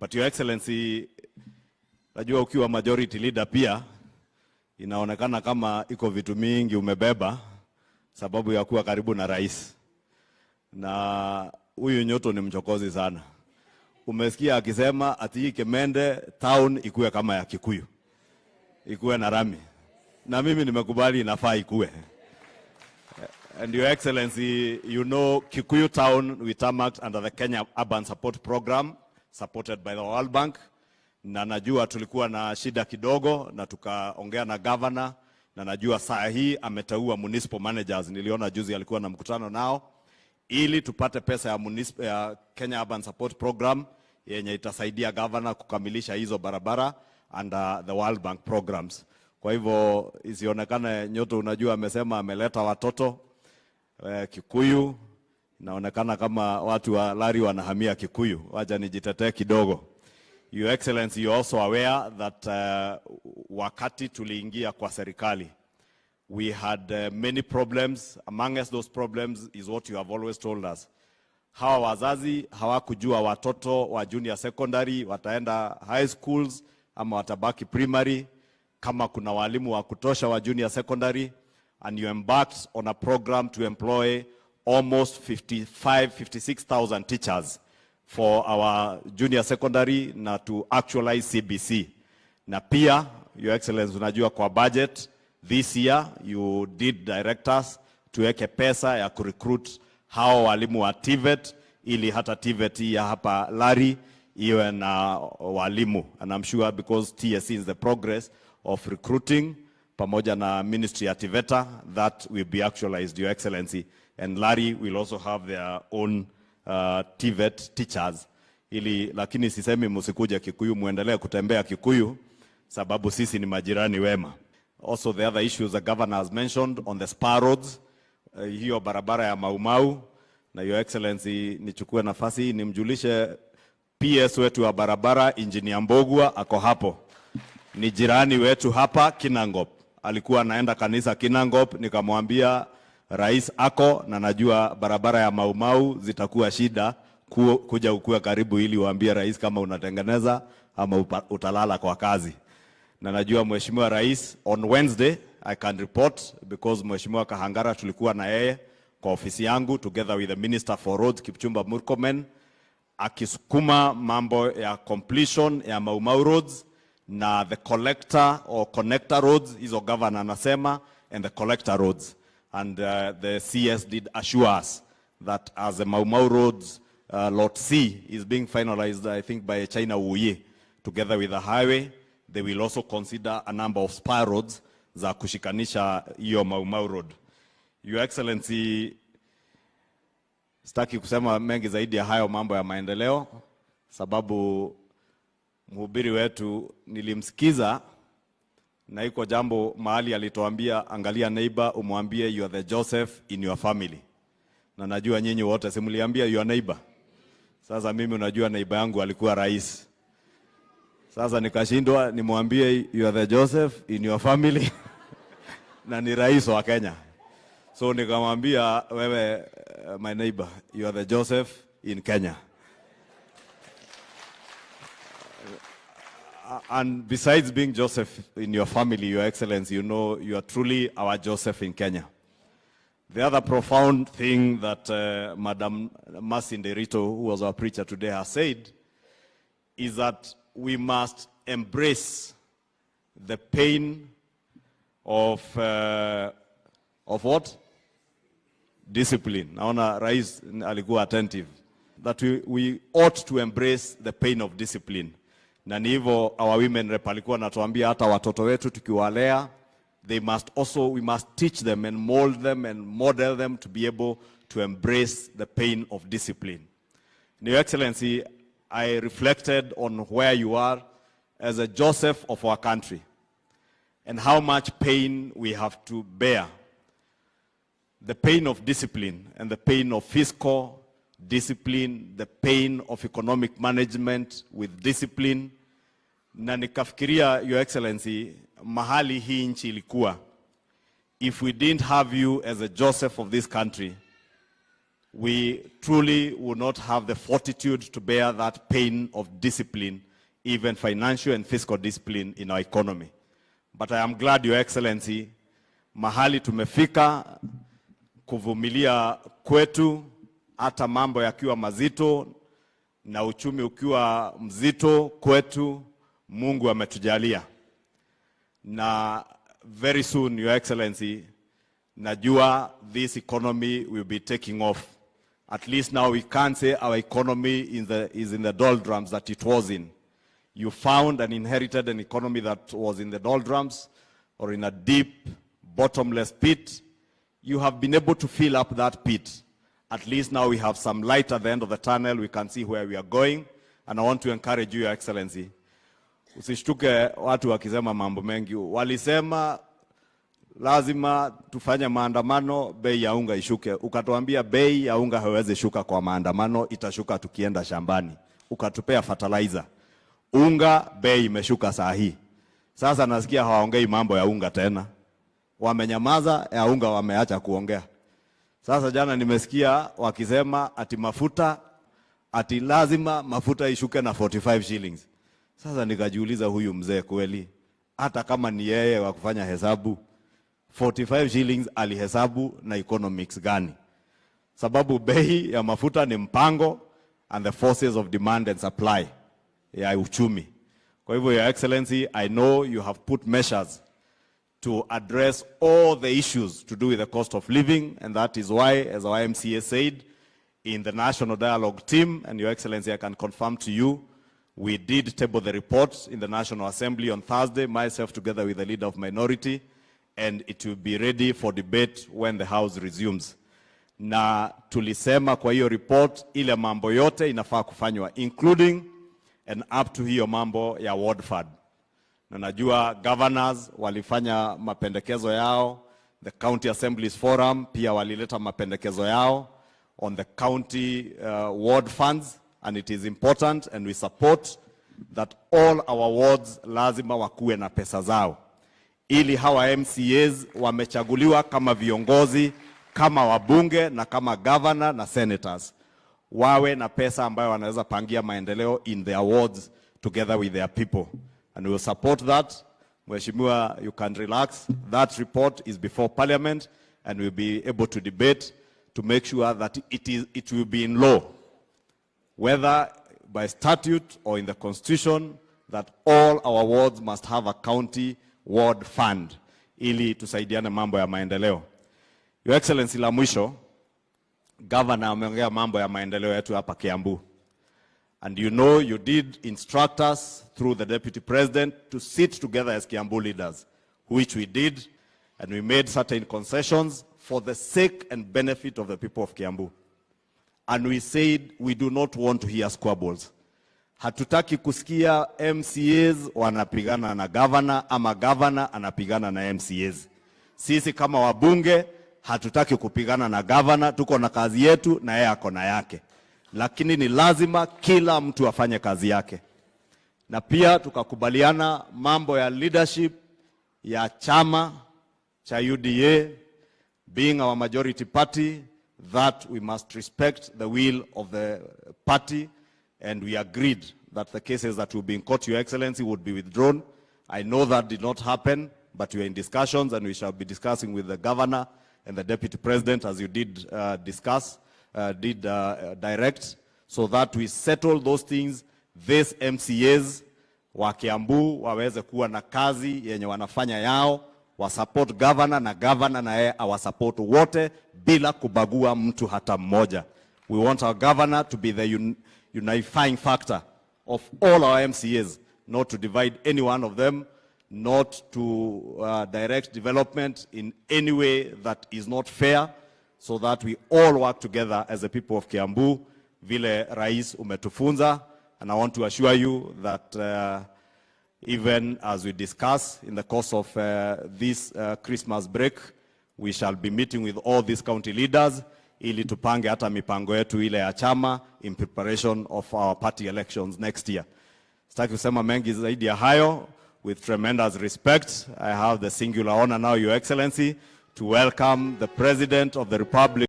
But Your Excellency, najua ukiwa majority leader pia, inaonekana kama iko vitu mingi umebeba sababu ya kuwa karibu na rais. Na huyu Nyoto ni mchokozi sana. Umesikia akisema ati Kemende town ikuwe kama ya Kikuyu, ikuwe na rami. Na mimi nimekubali inafaa ikuwe. And Your Excellency, you know Kikuyu town we tarmacked under the Kenya Urban Support Program supported by the World Bank. Na najua tulikuwa na shida kidogo na tukaongea na governor, na najua saa hii ameteua municipal managers. Niliona juzi alikuwa na mkutano nao ili tupate pesa ya Kenya Urban Support Program yenye itasaidia governor kukamilisha hizo barabara under the World Bank programs. Kwa hivyo isionekane Nyoto unajua amesema ameleta watoto Kikuyu, inaonekana kama watu wa Lari wanahamia Kikuyu. Wacha nijitetee kidogo. Your Excellency, you're also aware that wakati tuliingia kwa serikali, we had many problems. Amongst those problems is what you have always told us. Hawa wazazi hawakujua watoto wa junior secondary wataenda high schools ama watabaki primary, kama kuna walimu wa kutosha wa junior secondary, and you embarked on a program to employ almost 56,000 teachers for our junior secondary na to actualize CBC. Na pia, Your Excellency, unajua kwa budget this year you did direct us tuweke pesa ya kurecruit hao walimu wa TVET ili hata TVET ya hapa Lari iwe na walimu. And I'm sure because TSC is the progress of recruiting pamoja na Ministry ya TVETA, that will be actualized, Your Excellency. And Lari will also have their own TVET teachers. Lakini sisemi msikuje Kikuyu, muendelee kutembea Kikuyu sababu sisi ni majirani wema. Also the other issues the governor has mentioned on the spar roads, hiyo barabara ya Maumau. Na Your Excellency, nichukue nafasi nimjulishe PS wetu wa barabara Engineer Mbogwa ako hapo. Ni jirani wetu hapa Kinangop. Alikuwa anaenda kanisa Kinangop, nikamwambia rais ako na najua barabara ya Maumau zitakuwa shida kuja ukue karibu ili waambie rais kama unatengeneza ama utalala kwa kazi. Na najua Mheshimiwa Rais on Wednesday I can report because Mheshimiwa Kahangara tulikuwa na yeye kwa ofisi yangu together with the Minister for Roads Kipchumba Murkomen akisukuma mambo ya completion ya Maumau roads na the collector or connector roads, hizo governor anasema, and the collector roads. And the CS did assure us that as the Maumau roads Lot C is being finalized, I think by China Wuyi, together with the highway, they will also consider a number of spur roads za kushikanisha hiyo Maumau road. Your Excellency, sitaki kusema mengi zaidi ya hayo mambo ya maendeleo sababu mhubiri wetu nilimsikiza na iko jambo mahali alituambia, angalia neighbor umwambie you are the Joseph in your family. Na najua nyinyi wote simuliambia your neighbor. Sasa mimi unajua neighbor yangu alikuwa rais. Sasa nikashindwa nimwambie you are the Joseph in your family na ni rais wa Kenya. So nikamwambia wewe my neighbor, you are the Joseph in Kenya. And besides being Joseph in your family, Your Excellency, you know you are truly our Joseph in Kenya. The other profound thing that Madam Masinde Rito, who was our preacher today, has said is that we must embrace the pain of what? Discipline. Naona Rais alikuwa attentive. That we ought to embrace the pain of discipline. Na ni hivyo our women rep alikuwa anatuambia hata watoto wetu tukiwalea, we must teach them and mold them and model them to be able to embrace the pain of discipline. Your Excellency, I reflected on where you are as a Joseph of our country and how much pain we have to bear. The pain of discipline and the pain of fiscal discipline, the pain of economic management with discipline. Na nikafikiria, Your Excellency, mahali hii nchi ilikuwa, if we didn't have you as a Joseph of this country, we truly will not have the fortitude to bear that pain of discipline, even financial and fiscal discipline in our economy. But I am glad, Your Excellency, mahali tumefika, kuvumilia kwetu, hata mambo yakiwa mazito na uchumi ukiwa mzito kwetu, Mungu ametujalia. Na very soon, Your Excellency, najua this economy will be taking off. At least now we can't say our economy is in the doldrums that it was in. You found and inherited an economy that was in the doldrums or in a deep, bottomless pit. You have been able to fill up that pit. At least now we have some light at the end of the tunnel. We can see where we are going. And I want to encourage you, Your Excellency. Usishtuke watu wakisema mambo mengi. Walisema lazima tufanye maandamano, bei ya unga ishuke. Ukatuambia bei ya unga haiwezi shuka kwa maandamano, itashuka tukienda shambani. Ukatupea fertilizer. Unga bei imeshuka saa hii. Sasa nasikia hawaongei mambo ya unga tena. Wamenyamaza, ya unga wameacha kuongea. Sasa jana nimesikia wakisema ati mafuta, ati lazima mafuta ishuke na 45 shillings. Sasa nikajiuliza, huyu mzee kweli, hata kama ni yeye wa kufanya hesabu, 45 shillings alihesabu na economics gani? Sababu bei ya mafuta ni mpango and the forces of demand and supply ya uchumi. Kwa hivyo, Your Excellency, I know you have put measures to address all the issues to do with the cost of living, and that is why, as our MCA said, in the National Dialogue team, and Your Excellency, I can confirm to you, we did table the report in the National Assembly on Thursday, myself together with the leader of minority, and it will be ready for debate when the House resumes. Na tulisema kwa hiyo report ile mambo yote inafaa kufanywa, including and up to hiyo mambo ya ward fund. Na najua governors walifanya mapendekezo yao, the County Assemblies Forum pia walileta mapendekezo yao on the county ward funds, and it is important and we support that all our wards lazima wakuwe na pesa zao. Ili hawa MCAs wamechaguliwa kama viongozi, kama wabunge na kama governor na senators, wawe na pesa ambayo wanaweza pangia maendeleo in their wards together with their people. And we will support that. Mheshimiwa, you can relax. That report is before Parliament and we'll be able to debate to make sure that it will be in law, whether by statute or in the Constitution, that all our wards must have a county ward fund ili tusaidiane mambo ya maendeleo. Your Excellency, la mwisho, Governor ameongea mambo ya maendeleo yetu hapa Kiambu. And you know you did instruct us through the Deputy President to sit together as Kiambu leaders, which we did, and we made certain concessions for the sake and benefit of the people of Kiambu. And we said we do not want to hear squabbles. Hatutaki kusikia MCAs wanapigana na governor ama governor anapigana na MCAs. Sisi kama wabunge hatutaki kupigana na governor, tuko na kazi yetu na yeye ako na yake. Lakini ni lazima kila mtu afanye kazi yake. Na pia tukakubaliana mambo ya leadership ya chama cha UDA, being our majority party, that we must respect the will of the party, and we agreed that the cases that will be in court, Your Excellency, would be withdrawn. I know that did not happen, but we are in discussions and we shall be discussing with the governor and the Deputy President, as you did direct, so that we settle those things. These MCAs wa Kiambu waweze kuwa na kazi yenye wanafanya yao, wa support governor na yeye awasupport wote bila kubagua mtu hata mmoja. We want our governor to be the unifying factor of all our MCAs, not to divide any one of them, not to direct development in any way that is not fair, so that we all work together as the people of Kiambu, vile Rais umetufunza. And I want to assure you that even as we discuss in the course of this Christmas break, we shall be meeting with all these county leaders ili tupange hata mipango yetu ile ya chama in preparation of our party elections next year. Sitaki kusema mengi zaidi ya hayo. With tremendous respect, I have the singular honor now, Your Excellency, to welcome the President of the Republic